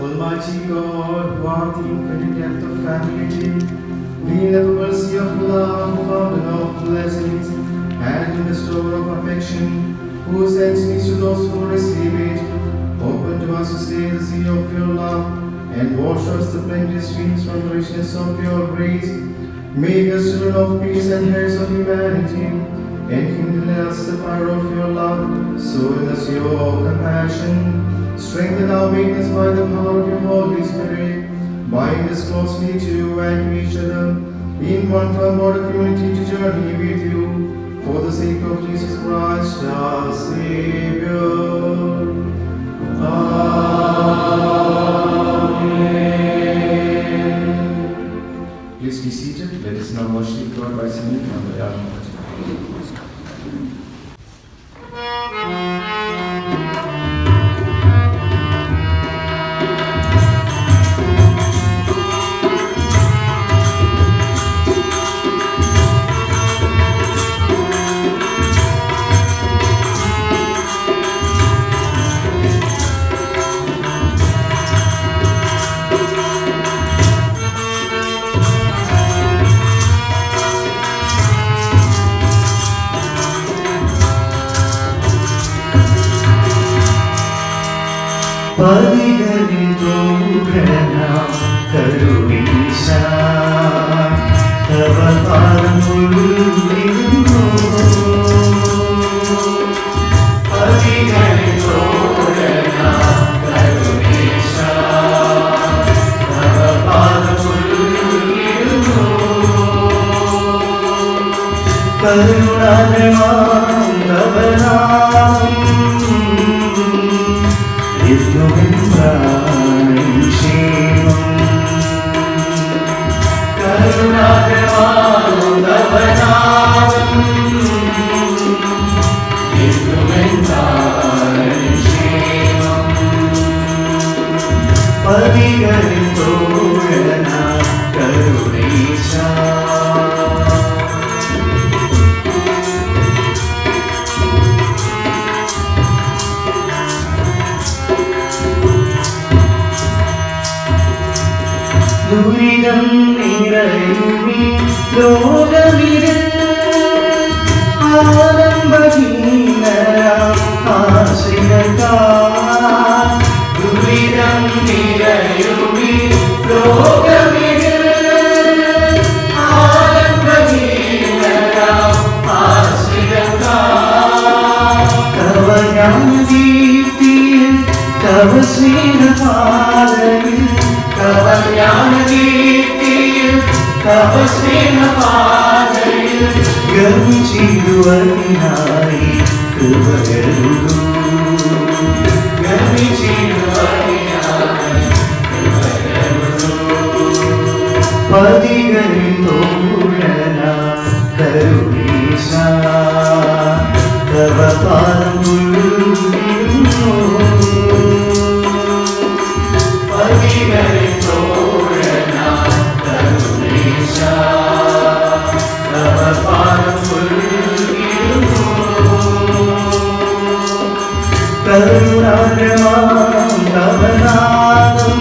Almighty God, who art the infinite depth of family, the ineffable sea of love, fountain of blessings, and in the store of affection, who sends peace to those who receive it, open to us this day the sea of your love, and wash us the plenty streams from the richness of your grace. Make us children of peace and heirs of humanity, and kindle us the fire of your love, so in us your compassion. Strengthen our weakness by the power of your Holy Spirit. Bind us closely to you and to each other, in one firm bond of unity to journey with you, for the sake of Jesus Christ our Savior. Amen. Please be seated. Let us now worship God by singing from the Yalma. പതികളിൽ തോഴനാം കരുണീശ തവ പാദമുള്ളിരുന്നു. പതികളിൽ തോഴനാം കരുണീശ തവ പാദമുള്ളിരുന്നു. കരുണാകരമാം തവ നാമം പതികളിൽ തോഴനാ കരുണീശ. ദുരിതം നിറയുമീ ലോകമിതിൽ ആലംബഹീനരാം ആശ്രിതർക്കായി. ദുരിതം നിറയുമീ ലോകമിതിൽ ആലംബഹീനരാം ആശ്രിതർക്കായി. തവ ജ്ഞാനദീപ്തിയിൽ തവ സ്നേഹപാതയിൽ തവ ജ്ഞാനദീപ്തിയിൽ തവ സ്നേഹപാതയിൽ ഗമിച്ചിടുവാനായി കൃപകരുളൂ. ഗമിച്ചിടുവാനായി കൃപകരുളൂ. പതികളിൽ തോഴനാ കരുണീശ തവ പാദമുള്ളിരുന്നു. പതികളിൽ തോഴനാ കരുണീശ തവ പാദമുള്ളിരുന്നു. കരുണാകരമാം തവ നാമം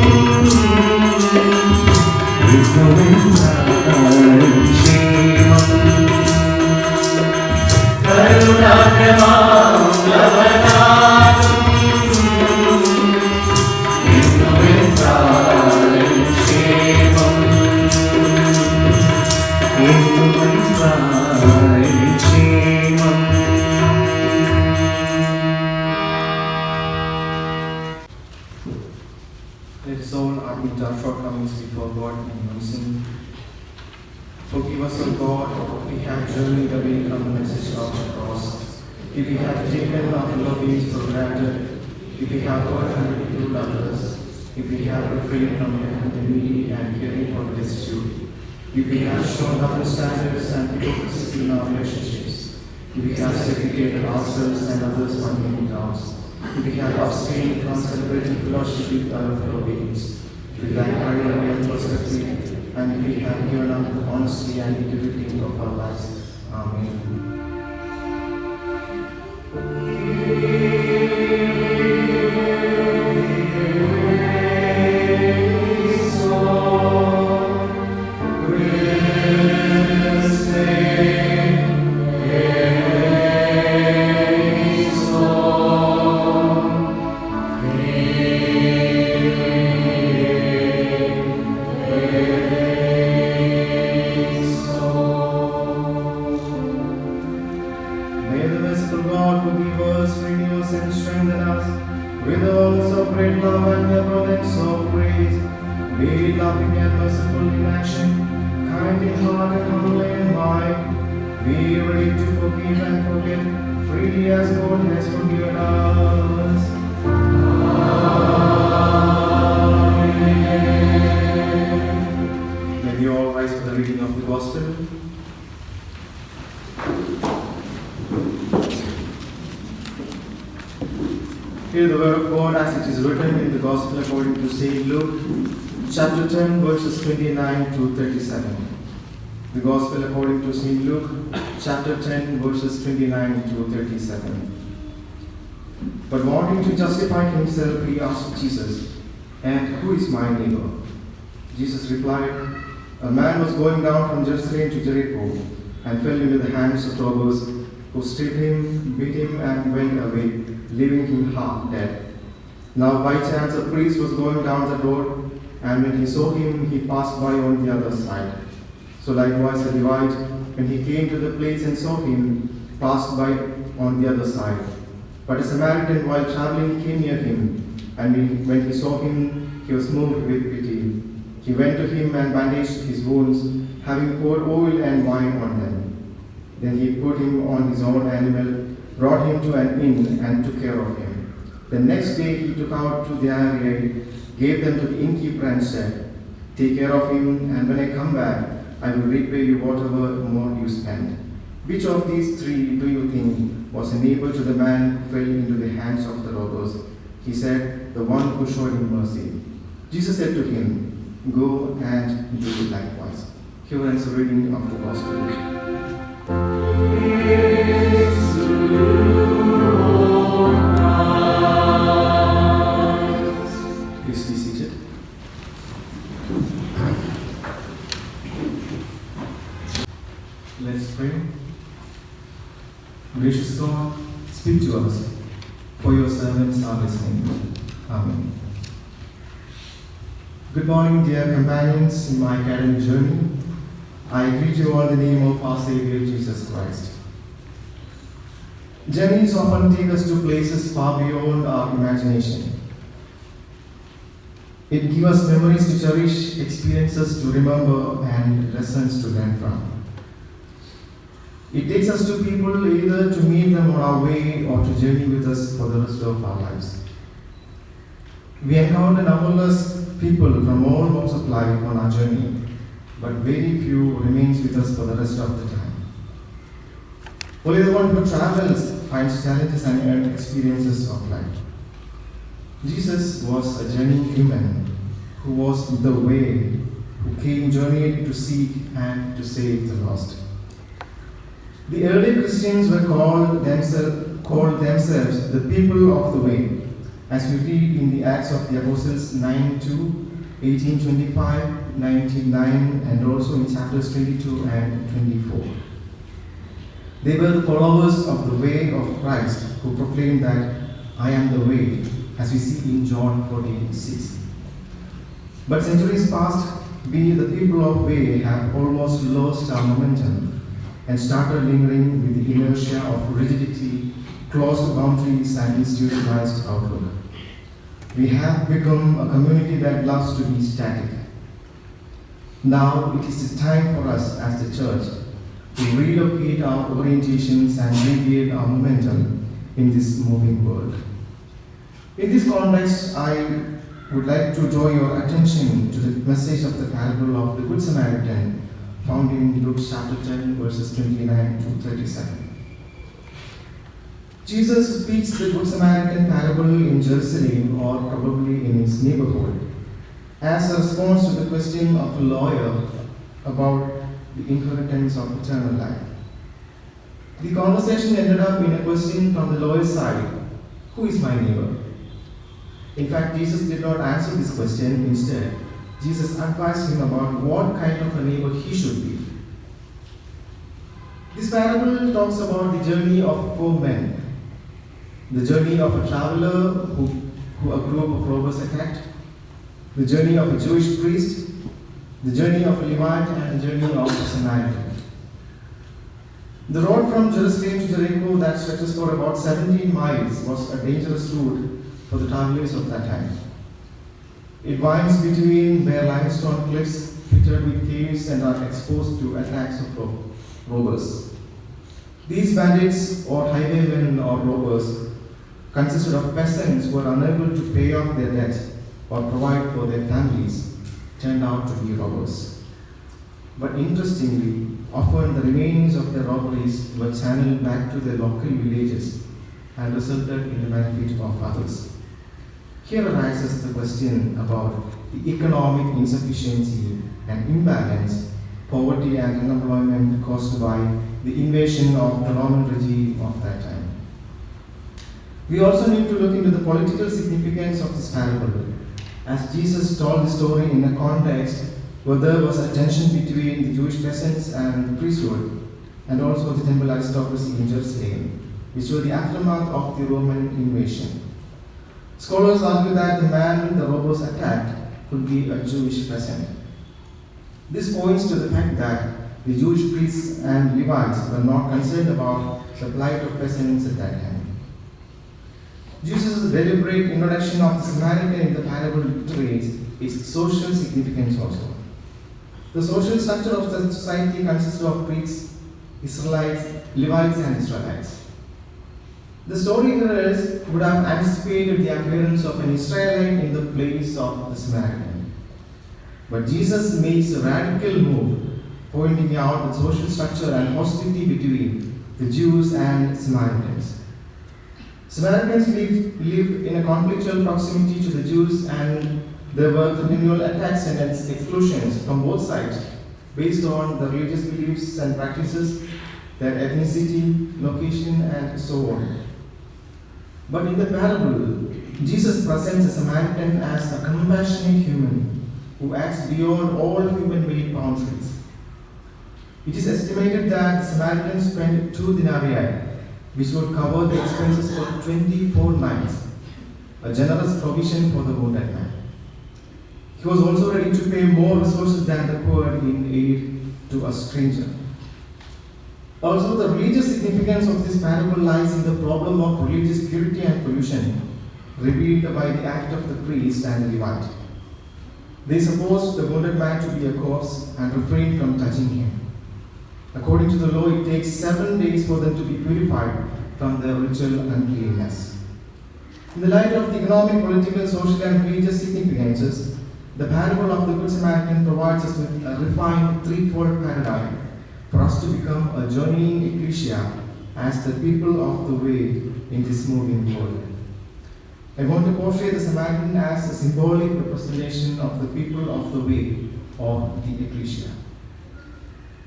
ക്ഷേമം. കരുണാകരമാം തവ നാമം ക്ഷേമം. Let us all admit our shortcomings before God in unison. Forgive us, O God, if we have journeyed away from the message of the cross, if we have taken our lobbies for granted, if we have hurt and ridiculed others, if we have refrained from helping the needy and caring for the destitute, if we have shown double standards and hypocrisy in our relationships, if we have segregated ourselves and others on many grounds, if we have abstained from celebrating fellowship with our fellow beings, if we lack prayer and perspective, and if we have given up the honesty and integrity of our lives. Amen. and the abundance of grace. Be loving and merciful in action, kind in heart and humble in mind. Be ready to forgive and forget, freely as God has forgiven us. May we all rise for the reading of the Gospel. Hear the word of God as it is written in the Gospel according to St. Luke, chapter 10, verses 29 to 37. The Gospel according to St. Luke, chapter 10, verses 29 to 37. But wanting to justify himself, he asked Jesus, "And who is my neighbor?" Jesus replied, "A man was going down from Jerusalem to Jericho and fell into the hands of robbers, who stripped him, beat him, and went away, leaving him half dead. Now by chance a priest was going down the road, and when he saw him, he passed by on the other side. So likewise a Levite, when he came to the place and saw him, passed by on the other side. But a Samaritan, while traveling, came near him, and when he saw him, he was moved with pity. He went to him and bandaged his wounds, having poured oil and wine on them. Then he put him on his own animal, brought him to an inn, and took care of him. The next day he took out to the area, gave them to the innkeeper, and said, 'Take care of him, and when I come back, I will repay you whatever more you spend.' Which of these three do you think was a neighbor to the man who fell into the hands of the robbers?" He said, "The one who showed him mercy." Jesus said to him, "Go and do likewise." Here ends the reading of the Gospel. Please be seated. Let's pray. Gracious God, speak to us, for your servants are listening. Amen. Good morning, dear companions in my academic journey. I greet you all in the name of our Savior Jesus Christ. Journeys often take us to places far beyond our imagination. It gives us memories to cherish, experiences to remember, and lessons to learn from. It takes us to people either to meet them on our way or to journey with us for the rest of our lives. We encounter numberless people from all walks of life on our journey, but very few remains with us for the rest of the time. Only the one who travels finds challenges and experiences of life. Jesus was a journeying human who was the way, who came journeyed to seek and to save the lost. The early Christians were called themselves the people of the way, as we read in the Acts of the Apostles 9:2, 18:25, 19:9, and also in chapters 22 and 24. They were the followers of the way of Christ, who proclaimed that "I am the way," as we see in John 14:6. But centuries past, we, the people of way, have almost lost our momentum and started lingering with the inertia of rigidity, closed boundaries, and institutionalized outlook. We have become a community that loves to be static. Now it is the time for us as the church to relocate our orientations and regain our momentum in this moving world. In this context, I would like to draw your attention to the message of the parable of the Good Samaritan found in Luke chapter 10, verses 29 to 37. Jesus speaks the Good Samaritan parable in Jerusalem, or probably in his neighborhood, as a response to the question of a lawyer about the inheritance of eternal life. The conversation ended up in a question from the lawyer's side: "Who is my neighbor?" In fact, Jesus did not answer this question. Instead, Jesus advised him about what kind of a neighbor he should be. This parable talks about the journey of four men. The journey of a traveler who a group of robbers attacked, the journey of a Jewish priest, the journey of a Levite, and the journey of a Samaritan. The road from Jerusalem to Jericho that stretches for about 17 miles was a dangerous route for the travelers of that time. It winds between bare limestone cliffs pitted with caves and are exposed to attacks of robbers. These bandits or highwaymen or robbers consisted of peasants who were unable to pay off their debt or provide for their families, turned out to be robbers. But interestingly, often the remains of their robberies were channeled back to their local villages and resulted in the benefit of others. Here arises the question about the economic insufficiency and imbalance, poverty and unemployment caused by the invasion of the Roman regime of that time. We also need to look into the political significance of this parable, as Jesus told the story in a context where there was a tension between the Jewish peasants and the priesthood, and also the temple aristocracy in Jerusalem, which were the aftermath of the Roman invasion. Scholars argue that the man the robbers attacked could be a Jewish peasant. This points to the fact that the Jewish priests and Levites were not concerned about the plight of peasants at that time. Jesus' deliberate introduction of the Samaritan in the parable illustrates its social significance also. The social structure of the society consisted of priests, Israelites, Levites, and Israelites. The storytellers would have anticipated the appearance of an Israelite in the place of the Samaritan. But Jesus makes a radical move, pointing out the social structure and hostility between the Jews and Samaritans. Samaritans lived in a conflictual proximity to the Jews, and there were continual attacks and exclusions from both sides based on the religious beliefs and practices, their ethnicity, location, and so on. But in the parable, Jesus presents a Samaritan as a compassionate human who acts beyond all human-made boundaries. It is estimated that the Samaritan spent 2 denarii, which would cover the expenses for 24 nights, a generous provision for the wounded man. He was also ready to pay more resources than the poor in aid to a stranger. Also, the religious significance of this parable lies in the problem of religious purity and pollution, revealed by the act of the priest and the Levite. They supposed the wounded man to be a corpse and refrained from touching him. According to the law, it takes 7 days for them to be purified from their ritual uncleanness. In the light of the economic, political, social, and religious significances, the parable of the Good Samaritan provides us with a refined threefold paradigm for us to become a journeying ecclesia as the people of the way in this moving world. I want to portray the Samaritan as a symbolic representation of the people of the way, or the ecclesia.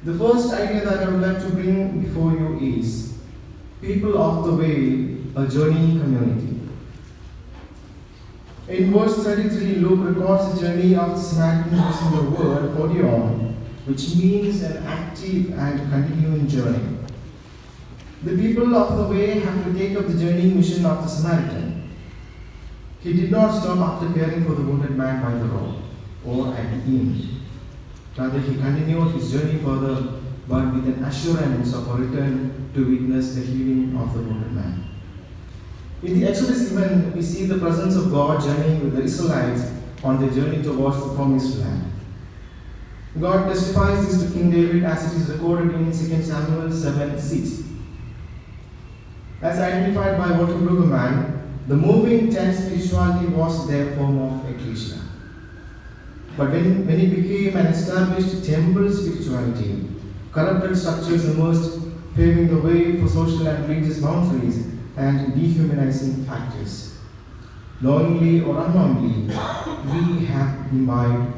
The first idea that I would like to bring before you is people of the way, a journeying community. In verse 33, Luke records the journey of the Samaritan using the word odion, which means an active and continuing journey. The people of the way have to take up the journeying mission of the Samaritan. He did not stop after caring for the wounded man by the road or at the inn. Rather, he continued his journey further, but with an assurance of a return to witness the healing of the wounded man. In the Exodus event, we see the presence of God journeying with the Israelites on their journey towards the promised land. God testifies this to King David as it is recorded in 2 Samuel 7:6. As identified by Walter Brueggemann, the moving tent spirituality was their form of ecclesia. But when it became an established temple spirituality, corrupted structures emerged, paving the way for social and religious boundaries and dehumanizing factors. Knowingly or unknowingly, we have imbibed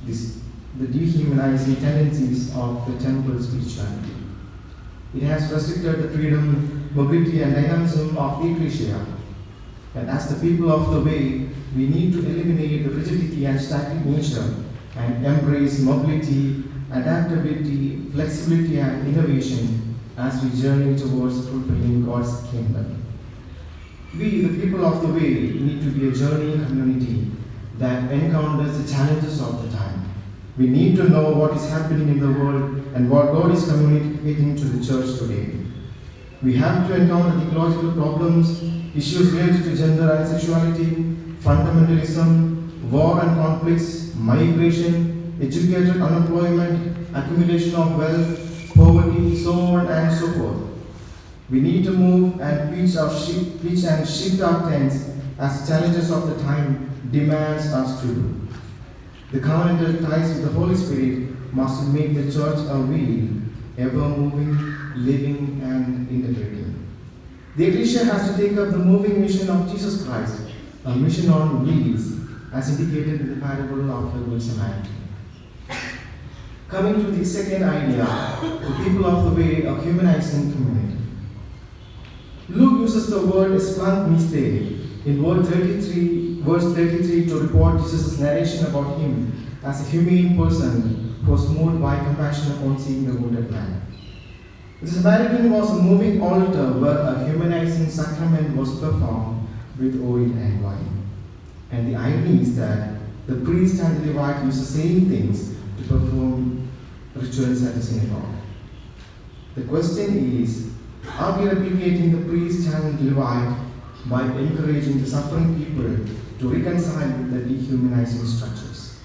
the dehumanizing tendencies of the temple spirituality. It has restricted the freedom, mobility, and dynamism of the ecclesia. And as the people of the way, we need to eliminate the rigidity and static nature and embrace mobility, adaptability, flexibility, and innovation as we journey towards fulfilling God's kingdom. We, the people of the way, need to be a journeying community that encounters the challenges of the time. We need to know what is happening in the world and what God is communicating to the church today. We have to encounter the ecological problems, issues related to gender and sexuality, fundamentalism, war and conflicts, migration, educated unemployment, accumulation of wealth, poverty, so on and so forth. We need to move and pitch and shift our tents as challenges of the time demands us to do. The covenantal ties with the Holy Spirit must make the church a wheel, ever moving, living, and integrating. The Ecclesia has to take up the moving mission of Jesus Christ, a mission on wheels, as indicated in the parable of the Good Samaritan. Coming to the second idea, the people of the way, a humanizing community. Luke uses the word esplanc miste in verse 33 to report Jesus' narration about him as a humane person who was moved by compassion upon seeing the wounded man. The Samaritan was a moving altar where a humanizing sacrament was performed with oil and wine. And the irony is that the priest and the Levite use the same things to perform rituals at the synagogue. The question is, are we replicating the priest and Levite by encouraging the suffering people to reconcile with the dehumanizing structures?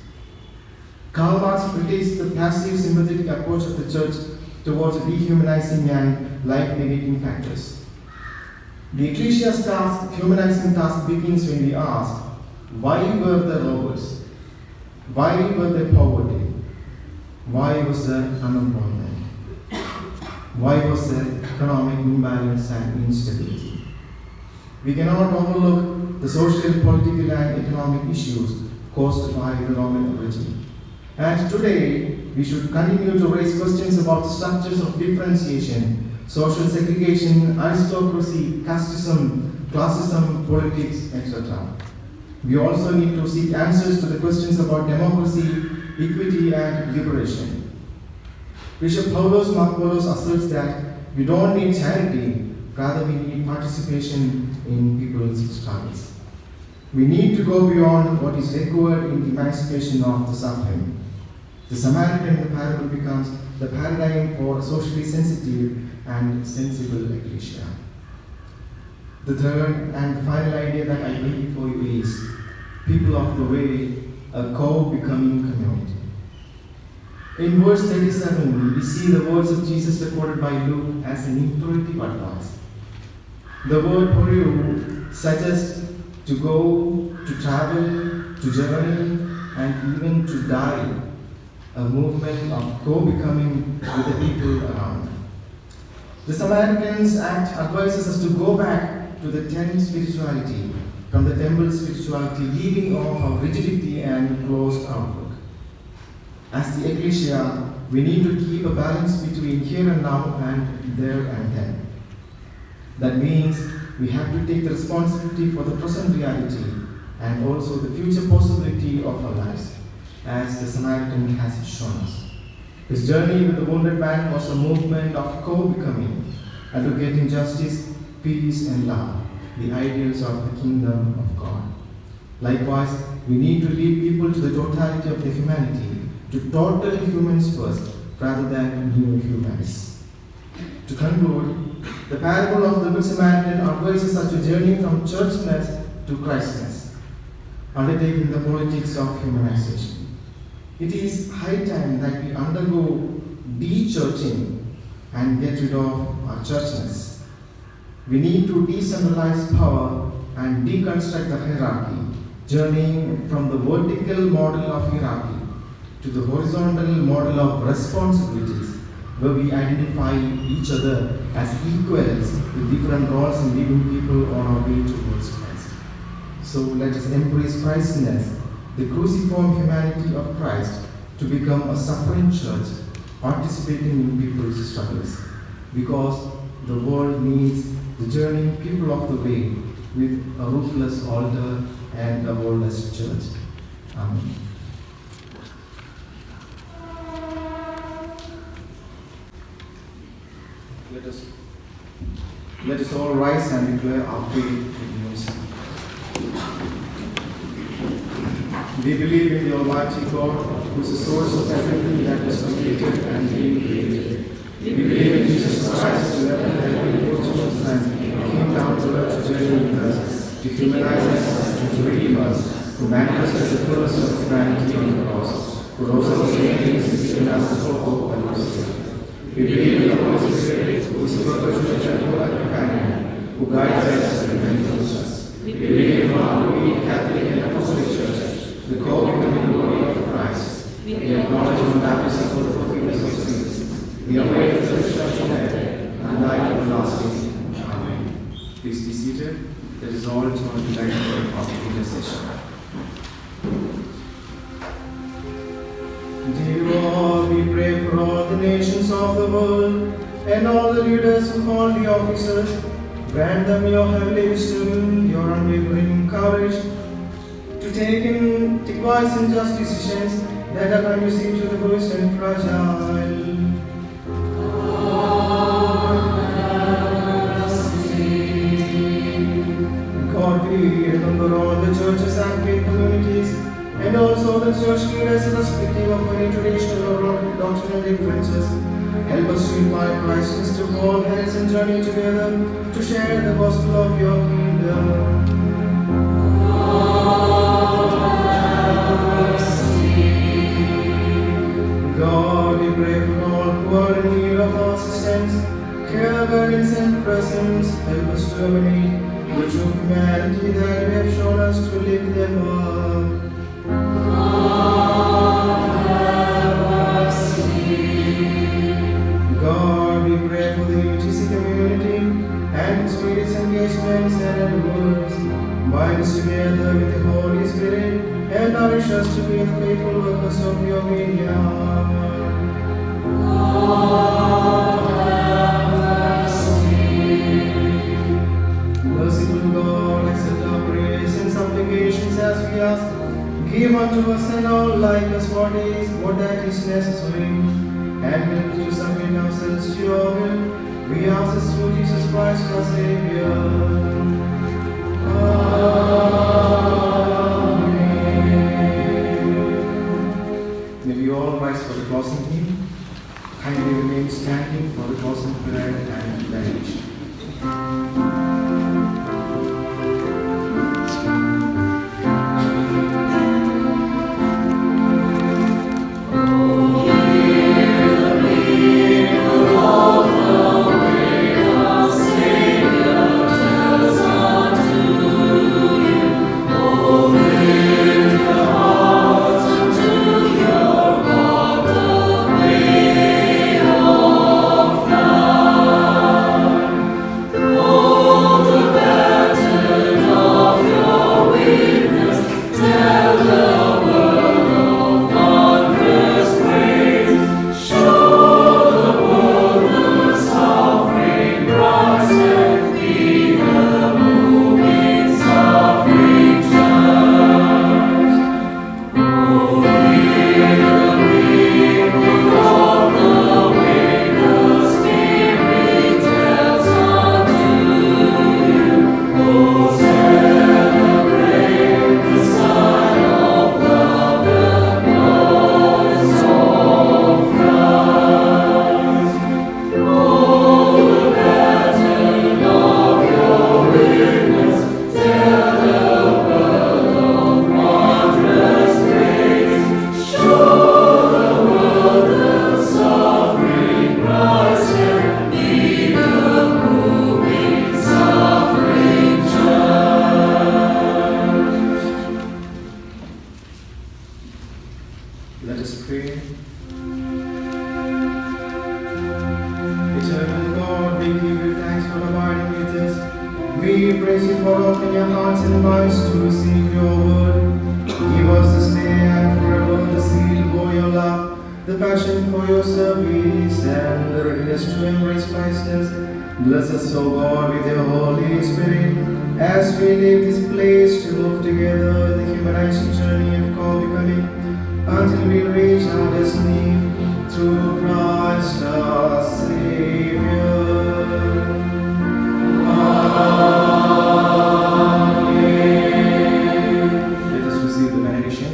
Karl Marx critiques the passive sympathetic approach of the church towards dehumanizing and life-negating factors. The Ecclesia's humanizing task begins when we ask, why were there robbers? Why were there poverty? Why was there unemployment? Why was there economic imbalance and instability? We cannot overlook the social, political, and economic issues caused by the Roman origin. And today, we should continue to raise questions about the structures of differentiation, social segregation, aristocracy, casteism, classism, politics, etc. We also need to seek answers to the questions about democracy, equity, and liberation. Bishop Paulos Markopoulos asserts that we don't need charity, rather we need participation in people's struggles. We need to go beyond what is required in the emancipation of the suffering. The Samaritan in the parable becomes the paradigm for a socially sensitive and sensible ecclesia. The third and the final idea that I bring before you is people of the way, a co-becoming community. In verse 37, we see the words of Jesus recorded by Luke as an imperative advice. The word poreu suggests to go, to travel, to journey, and even to die, a movement of co-becoming with the people around. The Samaritan's act advises us to go back to the tent spirituality from the temple spirituality, leaving off our rigidity and closed outlook. As the Ecclesia, we need to keep a balance between here and now and there and then. That means we have to take the responsibility for the present reality and also the future possibility of our lives, as the Samaritan has shown us. His journey with the wounded man was a movement of co-becoming, advocating justice, peace, and love, the ideals of the kingdom of God. Likewise, we need to lead people to the totality of their humanity, to total humans first, rather than new humans. To conclude, the parable of the Good Samaritan advises us to journey from churchness to Christness, undertaking the politics of humanization. It is high time that we undergo de-churching and get rid of our churchness. We need to decentralize power and deconstruct the hierarchy, journeying from the vertical model of hierarchy to the horizontal model of responsibilities, where we identify each other as equals with different roles in leading people on our way towards Christ. So let us embrace Christness, the cruciform humanity of Christ, to become a suffering church, participating in people's struggles, because the world needs the journeying people of the way with a roofless altar and a wall-less church. Amen. Let us all rise and declare our faith in unison. We believe in the Almighty God, who is the source of everything that was created and being created. We believe in Jesus Christ, who left heaven for us and came down to earth to journey with us, to humanize us and to redeem us who manifested the fullness of humanity on the cross, who rose up from the grave and given us the hope and mercy. We believe in the Holy Spirit, who is the perpetual temple and companion, who guides us and mentors us. We believe in our holy Catholic and Apostolic Church, the co-becoming glory of Christ. We acknowledge the baptism for the forgiveness of sins. We await the resurrection of the dead and life everlasting. Amen. Please be seated. Let us all turn to the light of the intercession. Dear Lord, we pray for all the nations of the world and all the leaders who hold the offices. Grant them your heavenly wisdom, your unwavering courage to take wise and just decisions that are conducive to the voice and fragile. God, we remember all the churches and faith communities and also the church leaders irrespective of any traditional or doctrinal differences. Help us to invite Christ to all hands and journey together to share the gospel of your kingdom. God, we pray for all who are in need of our assistance, care, guidance, and presence. Help us to dominate the true humanity that you have shown us to live them up. God, we pray for the UTC community and its various engagements and endeavors. Bind us together with the Holy Spirit and nourish us to be the faithful workers of your vineyard. Merciful God, accept our prayers and supplications as we ask. Give unto us and all like us what that is necessary, and help us to submit ourselves to your will. We ask this through Jesus Christ our Savior. Amen. May we all rise for the closing hymn. Kindly remain standing for the closing prayer and benediction. Let us pray. Eternal God, we give you thanks for abiding with us. We praise you for opening your hearts and minds to receive your word. Give us this day and forever the zeal for your love, the passion for your service, and the readiness to embrace Christ's. Bless us, O God, with your Holy Spirit, as we leave this place to move together the humanizing journey of co-becoming, until we reach our destiny through Christ our Savior. Amen. Let us receive the benediction.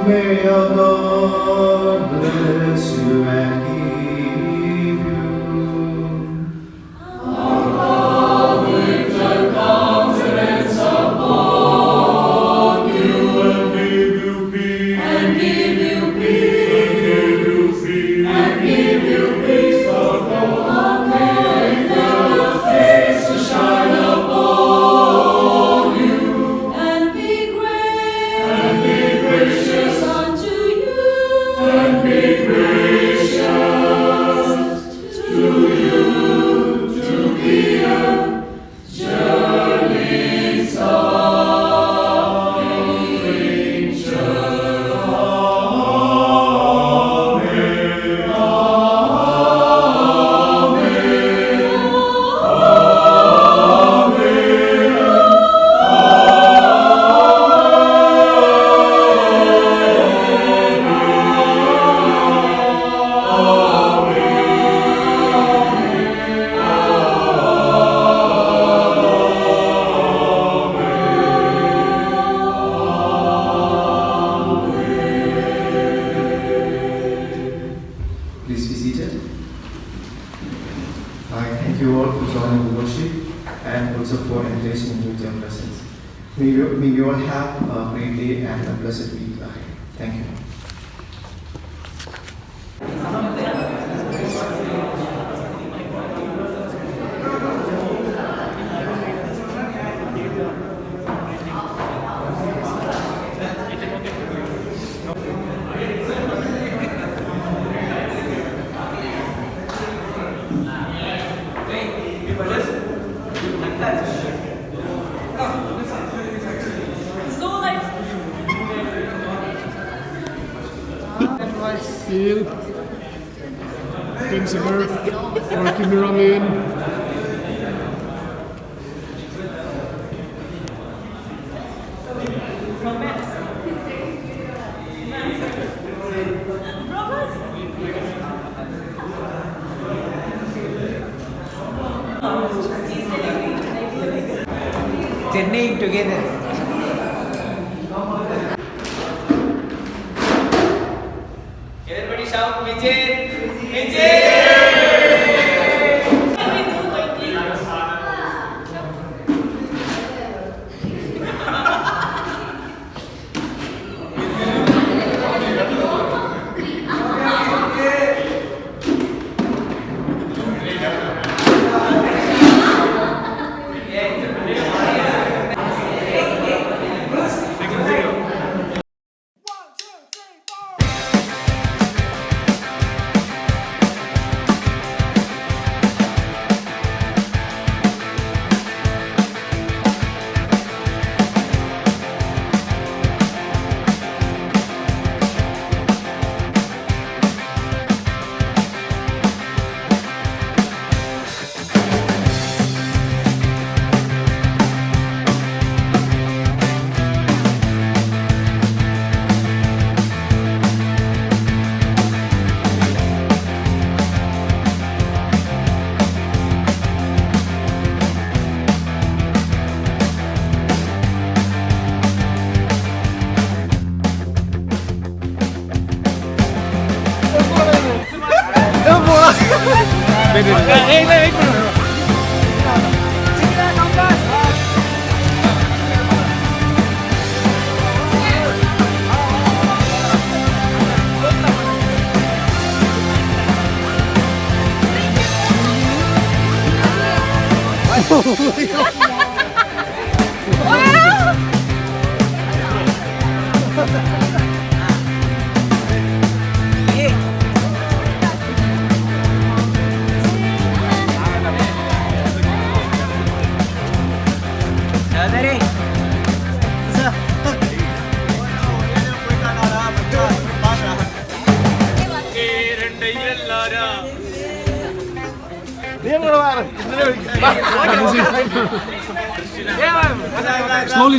May our God bless you and keep you. Our God lift a countenance upon May you all have a great day and a blessed week ahead. Thank you. Seal, Kinsinger, or Kimiramin. Chennai together. Everybody shout Vijay! Vijay!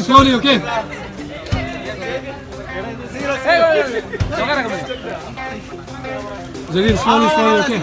Slowly, okay? Zarir, slowly, okay?